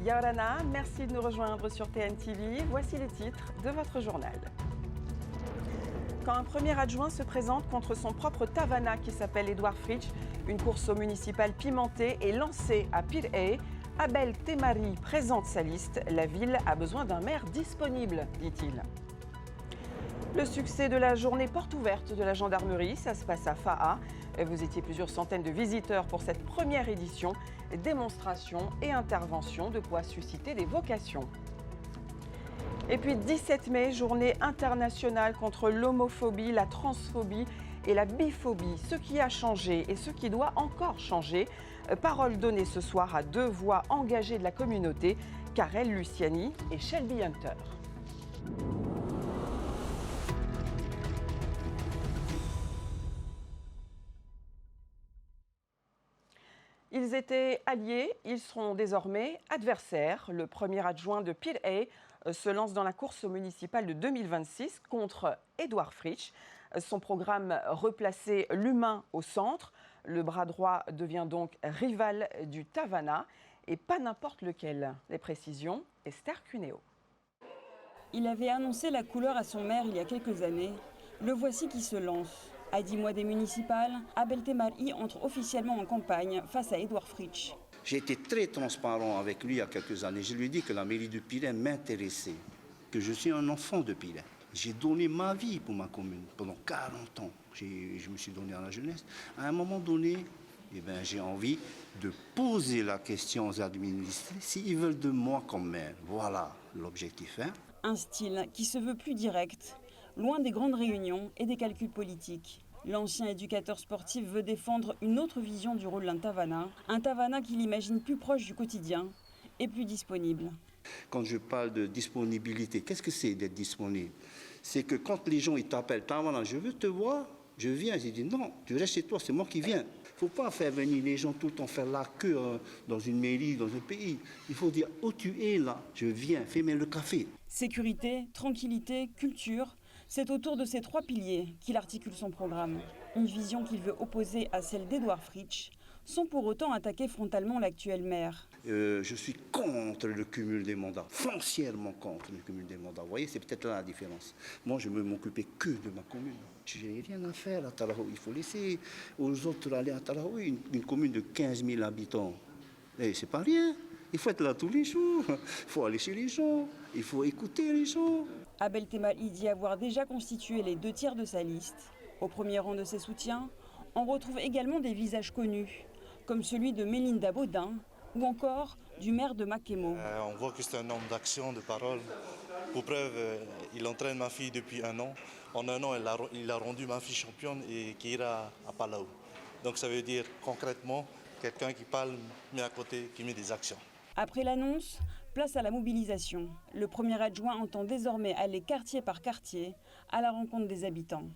Yaorana, merci de nous rejoindre sur TNTV. Voici les titres de votre journal. Quand un premier adjoint se présente contre son propre Tavana qui s'appelle Edouard Fritsch, une course au municipal pimentée est lancée à Pirée. Abel Temari présente sa liste. La ville a besoin d'un maire disponible, dit-il. Le succès de la journée porte ouverte de la gendarmerie, ça se passe à Faha. Vous étiez plusieurs centaines de visiteurs pour cette première édition. Démonstration et intervention, de quoi susciter des vocations. Et puis 17 mai, journée internationale contre l'homophobie, la transphobie et la biphobie. Ce qui a changé et ce qui doit encore changer. Parole donnée ce soir à deux voix engagées de la communauté, Karel Luciani et Shelby Hunter. Ils étaient alliés, ils seront désormais adversaires. Le premier adjoint de Pirée se lance dans la course municipale de 2026 contre Edouard Fritsch. Son programme replacer l'humain au centre. Le bras droit devient donc rival du Tavana et pas n'importe lequel. Les précisions, Esther Cuneo. Il avait annoncé la couleur à son maire il y a quelques années. Le voici qui se lance. À 10 mois des municipales, Abel Temari entre officiellement en campagne face à Edouard Fritsch. J'ai été très transparent avec lui il y a quelques années. Je lui ai dit que la mairie de Pirée m'intéressait, que je suis un enfant de Pirée. J'ai donné ma vie pour ma commune pendant 40 ans. Je me suis donné à la jeunesse. À un moment donné, j'ai envie de poser la question aux administrés s'ils veulent de moi comme maire. Voilà l'objectif. Un style qui se veut plus direct, loin des grandes réunions et des calculs politiques. L'ancien éducateur sportif veut défendre une autre vision du rôle d'un Tavana qu'il imagine plus proche du quotidien et plus disponible. Quand je parle de disponibilité, qu'est-ce que c'est d'être disponible? C'est que quand les gens ils t'appellent, Tavana, je veux te voir, je viens. J'ai dit non, tu restes chez toi, c'est moi qui viens. Il ne faut pas faire venir les gens tout le temps faire la queue dans une mairie, dans un pays. Il faut dire, oh tu es là, je viens, fais-moi le café. Sécurité, tranquillité, culture, c'est autour de ces trois piliers qu'il articule son programme. Une vision qu'il veut opposer à celle d'Edouard Fritsch, sans pour autant attaquer frontalement l'actuel maire. Je suis contre le cumul des mandats, foncièrement contre le cumul des mandats. Vous voyez, c'est peut-être là la différence. Moi, je ne veux m'occuper que de ma commune. Je n'ai rien à faire à Tarahoui. Il faut laisser aux autres aller à Tarahoui, une commune de 15 000 habitants. Et c'est pas rien. Il faut être là tous les jours. Il faut aller chez les gens. Il faut écouter les gens. Abel Temari dit avoir déjà constitué les 2 tiers de sa liste. Au premier rang de ses soutiens, on retrouve également des visages connus, comme celui de Mélinda Baudin ou encore du maire de Makemo. On voit que c'est un homme d'action, de parole. Pour preuve, il entraîne ma fille depuis 1 an. En 1 an, il a rendu ma fille championne et qui ira à Palau. Donc ça veut dire concrètement quelqu'un qui parle, mais à côté, qui met des actions. Après l'annonce, place à la mobilisation. Le premier adjoint entend désormais aller quartier par quartier à la rencontre des habitants.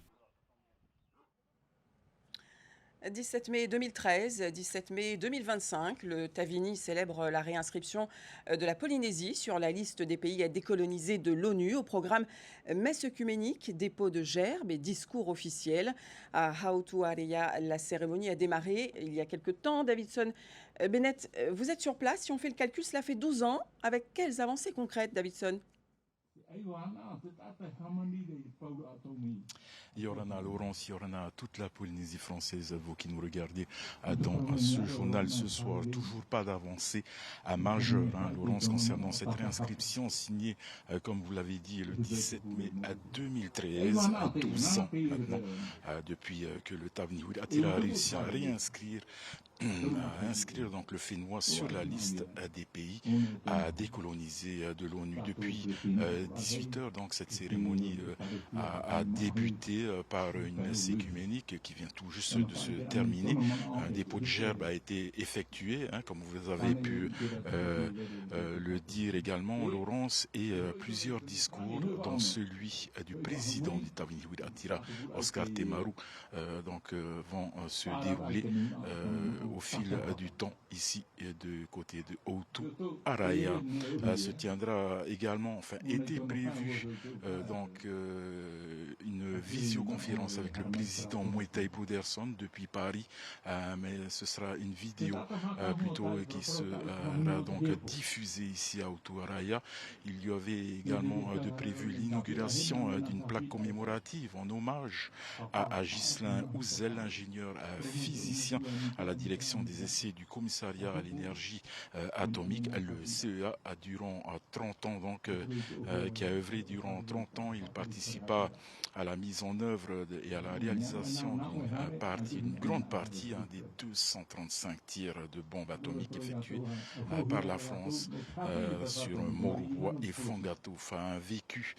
17 mai 2013, 17 mai 2025, le Tavini célèbre la réinscription de la Polynésie sur la liste des pays à décoloniser de l'ONU au programme Messe œcuménique, dépôt de gerbes et discours officiels. À Hautouaria, la cérémonie a démarré il y a quelque temps. Davidson Bennett, vous êtes sur place. Si on fait le calcul, cela fait 12 ans. Avec quelles avancées concrètes, Davidson ? Yorana Laurence, Yorana, toute la Polynésie française, vous qui nous regardez dans ce journal ce soir, toujours pas d'avancée majeure, Laurence, concernant cette réinscription signée, comme vous l'avez dit, le 17 mai 2013, à 12 ans maintenant, depuis que le Tavini a réussi à réinscrire donc le Fénois sur la liste des pays à décoloniser de l'ONU. Depuis 18 heures, donc cette cérémonie a débuté par une messe œcuménique qui vient tout juste de se terminer. Un dépôt de gerbes a été effectué, comme vous avez pu le dire également, Laurence, et plusieurs discours, dont celui du président du Tavini Atira, Oscar Temaru, vont se dérouler au fil du temps ici du côté de Hautouaria. Se tiendra également, était prévu une visioconférence avec le président Muay Thai Bruderson depuis Paris, mais ce sera une vidéo plutôt qui sera donc diffusée ici à Utuaraya. Il y avait également de prévu l'inauguration d'une plaque commémorative en hommage à Ghislain Houzel, ingénieur physicien à la direction des essais du commissariat à l'énergie atomique. Le CEA a durant 30 ans, donc, qui a œuvré durant 30 ans. Il participa à la mise en œuvre et à la réalisation d'une grande partie des 235 tirs de bombes atomiques effectués par la France sur Moruwa et Fangatouf. Un vécu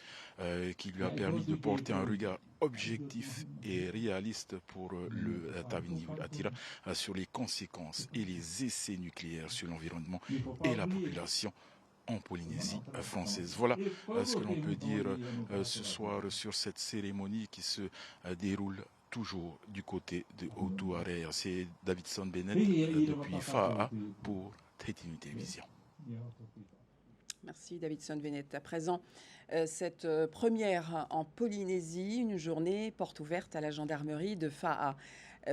qui lui a permis de porter un regard objectif et réaliste pour le Tavini Atira sur les conséquences et les essais nucléaires sur l'environnement et la population en Polynésie française. Voilà ce que l'on peut dire ce soir sur cette cérémonie qui se déroule toujours du côté de Utuaraya. C'est Davidson Bennett depuis Fa'a pour Tahiti Télévision. Merci Davidson Bennett. À présent, cette première en Polynésie, une journée porte ouverte à la gendarmerie de Fa'a.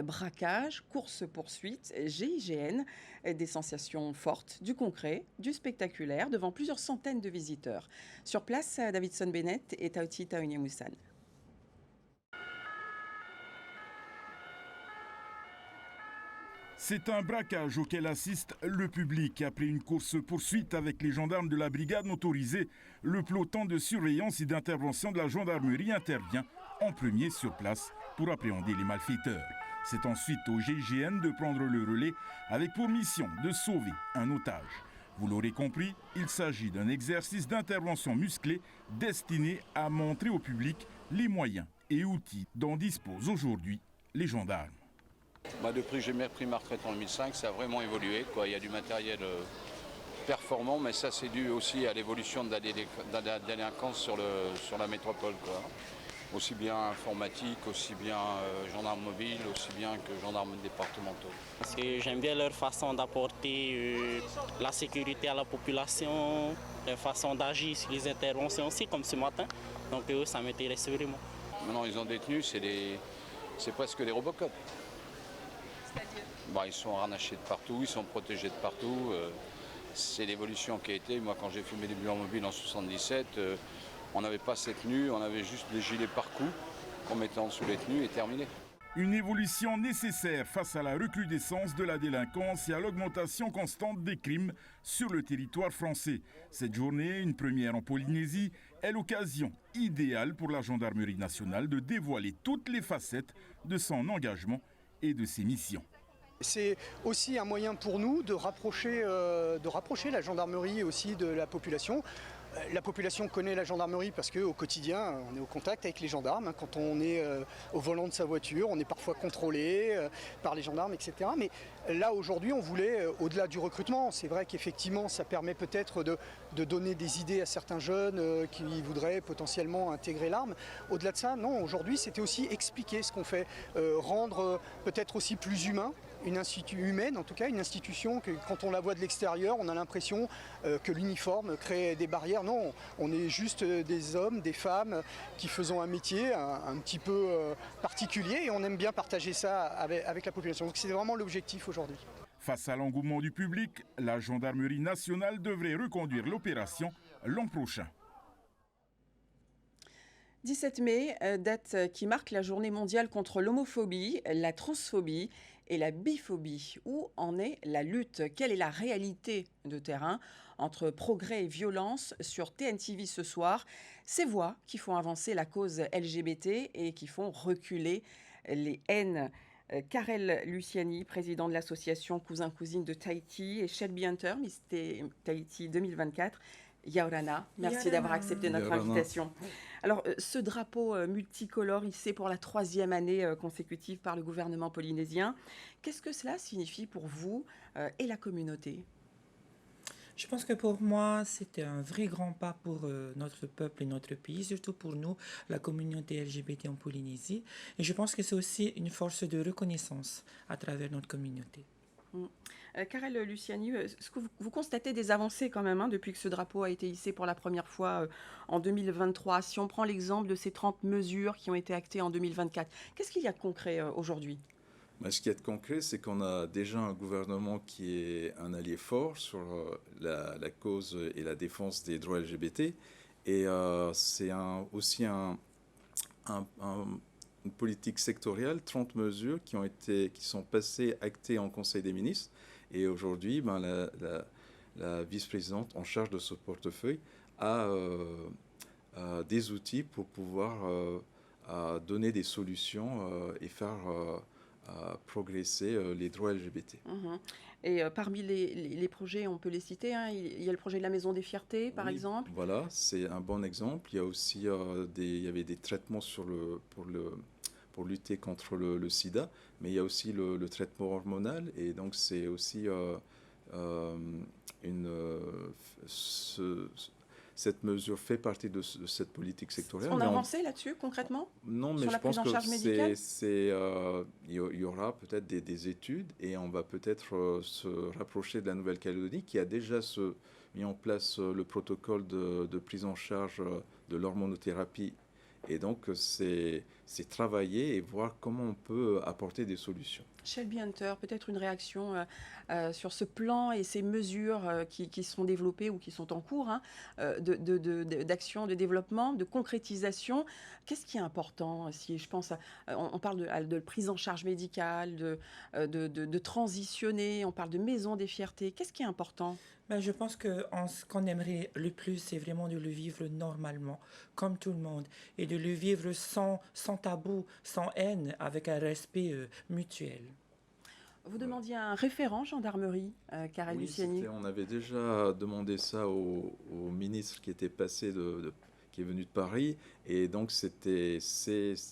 Braquage, course-poursuite, GIGN, des sensations fortes, du concret, du spectaculaire, devant plusieurs centaines de visiteurs. Sur place, Davidson Bennett et Tauti Tauniamusan. C'est un braquage auquel assiste le public. Après une course-poursuite avec les gendarmes de la brigade motorisée, le peloton de surveillance et d'intervention de la gendarmerie intervient en premier sur place pour appréhender les malfaiteurs. C'est ensuite au GIGN de prendre le relais avec pour mission de sauver un otage. Vous l'aurez compris, il s'agit d'un exercice d'intervention musclée destiné à montrer au public les moyens et outils dont disposent aujourd'hui les gendarmes. Depuis que j'ai pris ma retraite en 2005, ça a vraiment évolué. Il y a du matériel performant, mais ça c'est dû aussi à l'évolution de la délinquance sur la métropole. Aussi bien informatique, aussi bien gendarmes mobiles, aussi bien que gendarmes départementaux. Parce que j'aime bien leur façon d'apporter la sécurité à la population, leur façon d'agir sur les interventions aussi, comme ce matin. Donc ça m'intéresse vraiment. Maintenant ils ont détenu, c'est presque des Robocop. Ils sont harnachés de partout, ils sont protégés de partout. C'est l'évolution qui a été. Moi quand j'ai fait mes débuts en mobile en 77, on n'avait pas ces tenues, on avait juste des gilets par coup qu'on mettait en dessous les tenues et terminé. Une évolution nécessaire face à la recrudescence de la délinquance et à l'augmentation constante des crimes sur le territoire français. Cette journée, une première en Polynésie, est l'occasion idéale pour la gendarmerie nationale de dévoiler toutes les facettes de son engagement et de ses missions. C'est aussi un moyen pour nous de rapprocher la gendarmerie aussi de la population. La population connaît la gendarmerie parce qu'au quotidien, on est au contact avec les gendarmes. Quand on est au volant de sa voiture, on est parfois contrôlé par les gendarmes, etc. Mais là, aujourd'hui, on voulait, au-delà du recrutement, c'est vrai qu'effectivement, ça permet peut-être de donner des idées à certains jeunes qui voudraient potentiellement intégrer l'arme. Au-delà de ça, non, aujourd'hui, c'était aussi expliquer ce qu'on fait, rendre peut-être aussi plus humain. Une institution humaine, en tout cas une institution que quand on la voit de l'extérieur, on a l'impression que l'uniforme crée des barrières. Non, on est juste des hommes, des femmes qui faisons un métier un petit peu particulier et on aime bien partager ça avec la population. Donc c'est vraiment l'objectif aujourd'hui. Face à l'engouement du public, la gendarmerie nationale devrait reconduire l'opération l'an prochain. 17 mai, date qui marque la journée mondiale contre l'homophobie, la transphobie et la biphobie. Où en est la lutte? Quelle est la réalité de terrain entre progrès et violence? Sur TNTV ce soir, ces voix qui font avancer la cause LGBT et qui font reculer les haines. Karel Luciani, président de l'association Cousins-Cousines de Tahiti, et Shelby Hunter, Miss Tahiti 2024. Yaorana, merci d'avoir accepté notre invitation. Alors, ce drapeau multicolore hissé pour la 3e année consécutive par le gouvernement polynésien, qu'est-ce que cela signifie pour vous et la communauté? Je pense que pour moi, c'était un vrai grand pas pour notre peuple et notre pays, surtout pour nous, la communauté LGBT en Polynésie. Et je pense que c'est aussi une force de reconnaissance à travers notre communauté. Karel Luciani, est-ce que vous constatez des avancées quand même depuis que ce drapeau a été hissé pour la première fois en 2023? Si on prend l'exemple de ces 30 mesures qui ont été actées en 2024, qu'est-ce qu'il y a de concret aujourd'hui? Ce qu'il y a de concret, c'est qu'on a déjà un gouvernement qui est un allié fort sur la cause et la défense des droits LGBT. Et c'est aussi une politique sectorielle, 30 mesures qui sont passées, actées en Conseil des ministres. Et aujourd'hui, la vice-présidente en charge de ce portefeuille a des outils pour pouvoir donner des solutions et faire progresser les droits LGBT. Et parmi les projets, on peut les citer, il y a le projet de la Maison des Fiertés, par exemple. Voilà, c'est un bon exemple. Il y a aussi il y avait des traitements pour lutter contre le sida, mais il y a aussi le traitement hormonal, et donc c'est aussi cette mesure fait partie de cette politique sectorielle. On a avancé là-dessus concrètement? Non, mais sur je la pense prise en charge médicale? il y aura peut-être des études, et on va peut-être se rapprocher de la Nouvelle-Calédonie, qui a déjà mis en place le protocole de prise en charge de l'hormonothérapie. Et donc, c'est travailler et voir comment on peut apporter des solutions. Shelby Hunter, peut-être une réaction sur ce plan et ces mesures qui sont développées ou qui sont en cours d'action, de développement, de concrétisation. Qu'est-ce qui est important? Si je pense, on parle de prise en charge médicale, de transitionner, on parle de maison des fiertés. Qu'est-ce qui est important? Je pense que ce qu'on aimerait le plus, c'est vraiment de le vivre normalement, comme tout le monde, et de le vivre sans tabou, sans haine, avec un respect mutuel. Vous demandiez un référent gendarmerie, Karel Luciani. On avait déjà demandé ça au ministre qui était passé qui est venu de Paris, et donc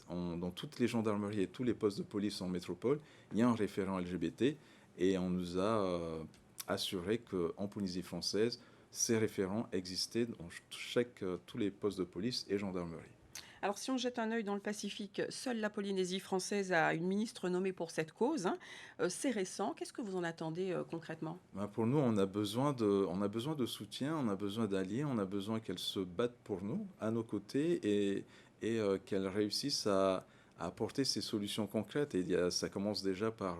dans toutes les gendarmeries et tous les postes de police en métropole, il y a un référent LGBT, et on nous a assuré qu'en Polynésie française, ces référents existaient dans tous les postes de police et gendarmerie. Alors, si on jette un œil dans le Pacifique, seule la Polynésie française a une ministre nommée pour cette cause. C'est récent. Qu'est-ce que vous en attendez concrètement? Pour nous, on a besoin de soutien, on a besoin d'alliés, on a besoin qu'elle se batte pour nous, à nos côtés, et qu'elle réussisse à apporter ces solutions concrètes. Et ça commence déjà par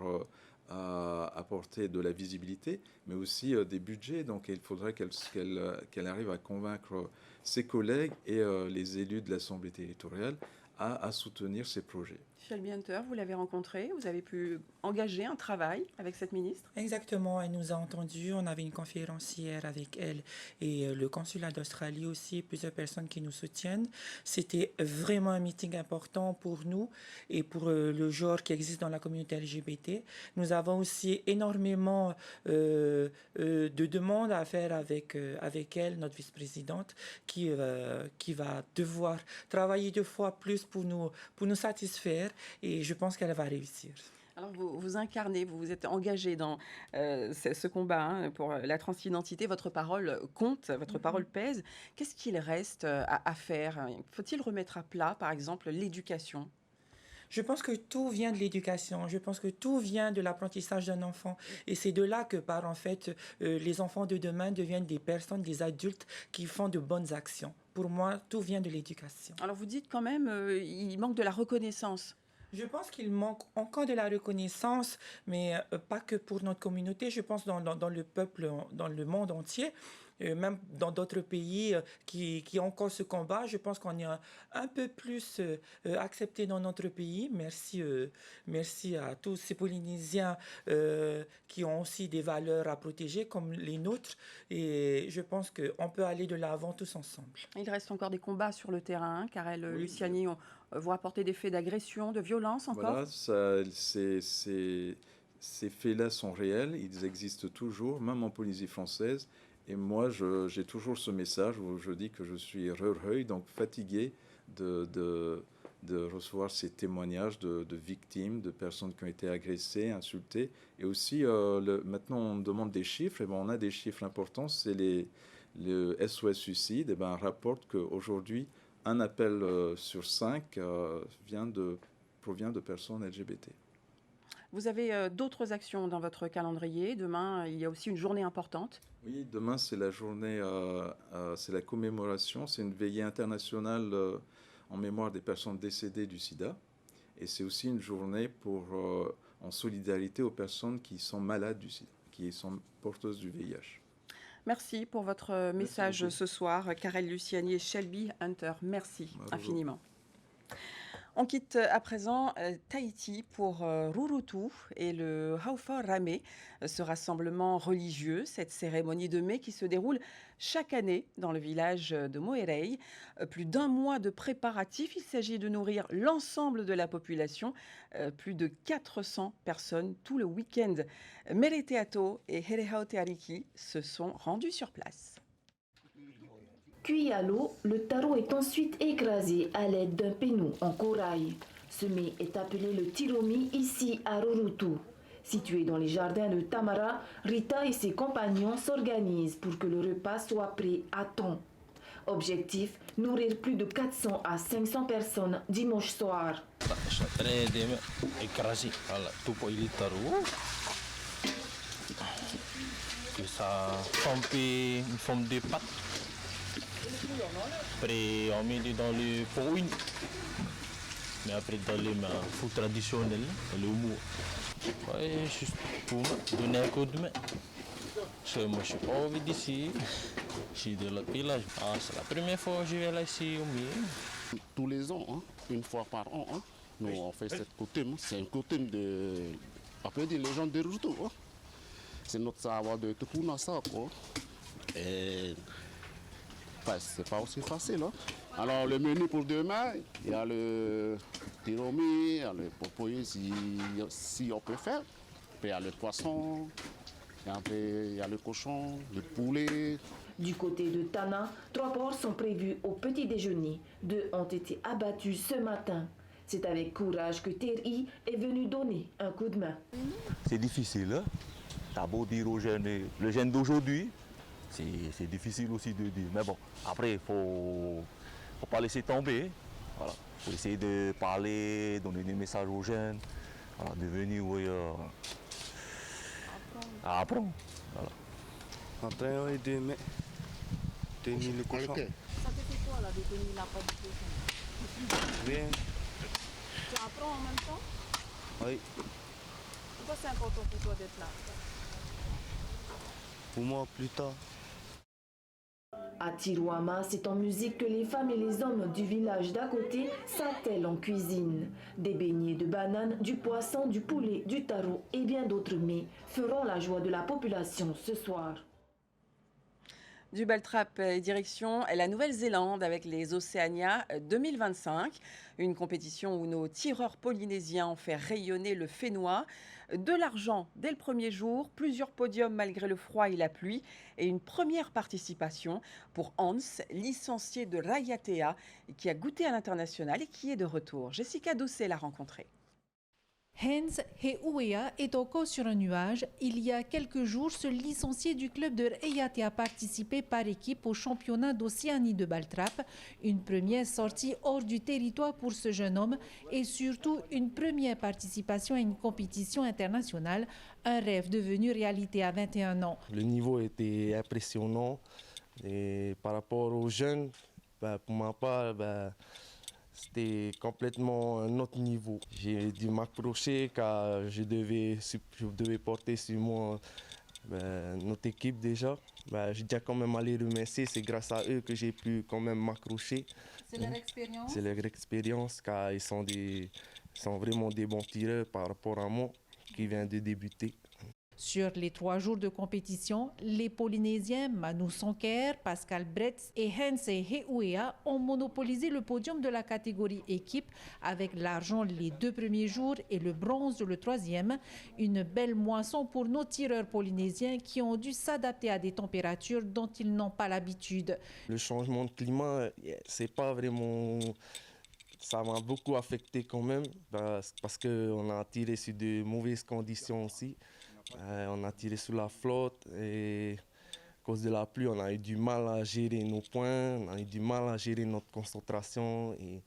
apporter de la visibilité, mais aussi des budgets. Donc il faudrait qu'elle arrive à convaincre ses collègues et les élus de l'Assemblée territoriale à soutenir ces projets. Shelby Hunter, vous l'avez rencontrée, vous avez pu engager un travail avec cette ministre? Exactement, elle nous a entendus, on avait une conférence hier avec elle et le consulat d'Australie aussi, plusieurs personnes qui nous soutiennent. C'était vraiment un meeting important pour nous et pour le genre qui existe dans la communauté LGBT. Nous avons aussi énormément de demandes à faire avec elle, notre vice-présidente, qui va devoir travailler 2 fois plus pour nous satisfaire, et je pense qu'elle va réussir. Alors vous incarnez, vous vous êtes engagé dans ce combat pour la transidentité. Votre parole compte, votre parole pèse. Qu'est-ce qu'il reste à faire? Faut-il remettre à plat, par exemple, l'éducation? Je pense que tout vient de l'éducation. Je pense que tout vient de l'apprentissage d'un enfant. Et c'est de là que part, en fait, les enfants de demain deviennent des personnes, des adultes qui font de bonnes actions. Pour moi, tout vient de l'éducation. Alors vous dites quand même, il manque de la reconnaissance. Je pense qu'il manque encore de la reconnaissance, mais pas que pour notre communauté. Je pense dans le peuple, dans le monde entier. Même dans d'autres pays qui ont encore ce combat, je pense qu'on est un peu plus accepté dans notre pays. Merci à tous ces Polynésiens qui ont aussi des valeurs à protéger comme les nôtres. Et je pense qu'on peut aller de l'avant tous ensemble. Il reste encore des combats sur le terrain. Karel Luciani, vous rapportez des faits d'agression, de violence encore? Voilà, ces faits-là sont réels, ils existent toujours, même en Polynésie française. Et moi, j'ai toujours ce message où je dis que je suis heureux, donc fatigué de recevoir ces témoignages de victimes, de personnes qui ont été agressées, insultées. Et aussi, maintenant, on me demande des chiffres. Et on a des chiffres importants. C'est le SOS Suicide. Rapporte qu'aujourd'hui, un appel sur 5 provient de personnes LGBT. Vous avez d'autres actions dans votre calendrier. Demain, il y a aussi une journée importante. Oui, demain c'est la journée, c'est la commémoration, c'est une veillée internationale en mémoire des personnes décédées du sida. Et c'est aussi une journée en solidarité aux personnes qui sont malades du sida, qui sont porteuses du VIH. Merci pour votre message ce soir, Karel Luciani et Shelby Hunter. Merci infiniment. On quitte à présent Tahiti pour Rurutu et le Haufa Rame, ce rassemblement religieux, cette cérémonie de mai qui se déroule chaque année dans le village de Moerei. Plus d'un mois de préparatifs, il s'agit de nourrir l'ensemble de la population, plus de 400 personnes tout le week-end. Mereteato et Herehao Teariki se sont rendus sur place. Cuit à l'eau, le taro est ensuite écrasé à l'aide d'un pénou en corail. Ce mets est appelé le tiromi ici à Rurutu. Situé dans les jardins de Tamara, Rita et ses compagnons s'organisent pour que le repas soit prêt à temps. Objectif, nourrir plus de 400 à 500 personnes dimanche soir. Ça fait une forme de pâte. Après, on met dans le pot une. Mais après, dans les food traditionnels, le mou. Ouais, juste pour donner un coup de main. Parce que moi, je suis pas envie d'ici. Je suis de l'autre village. Ah, c'est la première fois que je vais là ici au milieu. Tous les ans, hein, une fois par an, hein, nous on fait cette coutume. C'est une coutume de. On peut dire les gens de Rurutu. Hein. C'est notre savoir de Tukuna ça, quoi. Et. C'est pas aussi facile. Hein. Alors le menu pour demain, il y a le tiromi, il y a le popoye si on peut faire. Puis il y a le poisson, il y a le cochon, le poulet. Du côté de Tana, 3 porcs sont prévus au petit déjeuner. 2 ont été abattus ce matin. C'est avec courage que Terry est venu donner un coup de main. C'est difficile. Hein? T'as beau dire aux jeunes, le jeune d'aujourd'hui, c'est difficile aussi de dire. Mais bon, après, il faut pas laisser tomber. Voilà. Faut essayer de parler, donner des messages aux jeunes, voilà, de venir apprendre. Voilà. Entraîner et de tenir le cochon. Ça te fait quoi là de tenir la pâte du cochon? Bien. Tu apprends en même temps? Oui. Pourquoi c'est important pour toi d'être là? Pour moi, plus tard. À Tirouama, c'est en musique que les femmes et les hommes du village d'à côté s'attellent en cuisine. Des beignets de bananes, du poisson, du poulet, du taro et bien d'autres mets feront la joie de la population ce soir. Du Baltrap et direction la Nouvelle-Zélande avec les Océania 2025, une compétition où nos tireurs polynésiens ont fait rayonner le Fénois. De l'argent dès le premier jour, plusieurs podiums malgré le froid et la pluie et une première participation pour Hans, licencié de Raiatea, qui a goûté à l'international et qui est de retour. Jessica Doucet l'a rencontré. Hans Heuea est encore sur un nuage. Il y a quelques jours, ce licencié du club de Raiatea a participé par équipe au championnat d'Océanie de Baltrap. Une première sortie hors du territoire pour ce jeune homme et surtout une première participation à une compétition internationale. Un rêve devenu réalité à 21 ans. Le niveau était impressionnant et par rapport aux jeunes, pour ma part, c'était complètement un autre niveau. J'ai dû m'approcher car je devais porter sur moi notre équipe déjà. Je tiens quand même à les remercier, c'est grâce à eux que j'ai pu quand même m'accrocher. C'est leur expérience? C'est leur expérience car ils sont vraiment des bons tireurs par rapport à moi qui vient de débuter. Sur les 3 jours de compétition, les Polynésiens Manu Sonker, Pascal Bretz et Hans Heuea ont monopolisé le podium de la catégorie équipe avec l'argent les 2 premiers jours et le bronze le 3e. Une belle moisson pour nos tireurs polynésiens qui ont dû s'adapter à des températures dont ils n'ont pas l'habitude. Le changement de climat, c'est pas vraiment... Ça m'a beaucoup affecté quand même parce qu'on a tiré sur de mauvaises conditions aussi. On a tiré sur la flotte et à cause de la pluie, on a eu du mal à gérer nos points, on a eu du mal à gérer notre concentration. Et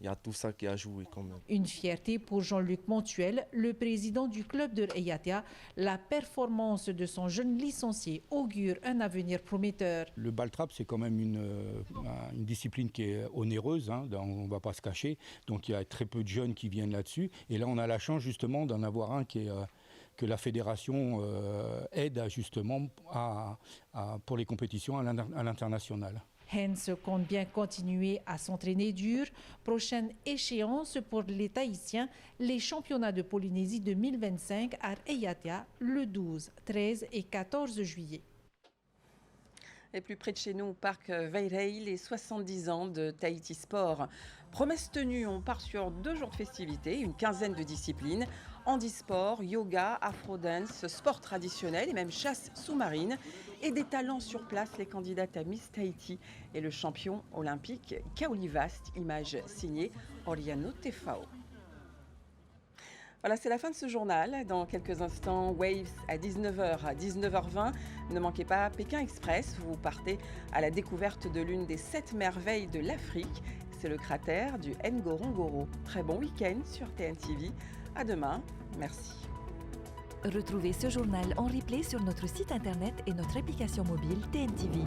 il y a tout ça qui a joué quand même. Une fierté pour Jean-Luc Montuel, le président du club de Eyatea. La performance de son jeune licencié augure un avenir prometteur. Le ball trap, c'est quand même une discipline qui est onéreuse, hein, on ne va pas se cacher. Donc il y a très peu de jeunes qui viennent là-dessus. Et là, on a la chance justement d'en avoir un que la fédération aide justement pour les compétitions à l'international. Hens compte bien continuer à s'entraîner dur. Prochaine échéance pour les Tahitiens, les championnats de Polynésie 2025 à Eyatea le 12, 13 et 14 juillet. Et plus près de chez nous, au parc Vairai, les 70 ans de Tahiti Sport. Promesse tenue, on part sur 2 jours de festivités, une quinzaine de disciplines. Handisport, yoga, afro-dance, sport traditionnel et même chasse sous-marine. Et des talents sur place, les candidates à Miss Tahiti et le champion olympique Kaolivast, image signée Oriano Tefao. Voilà, c'est la fin de ce journal. Dans quelques instants, Waves à 19h, à 19h20. Ne manquez pas Pékin Express. Vous partez à la découverte de l'une des 7 merveilles de l'Afrique. C'est le cratère du Ngorongoro. Très bon week-end sur TNTV. À demain. Merci. Retrouvez ce journal en replay sur notre site internet et notre application mobile TNTV.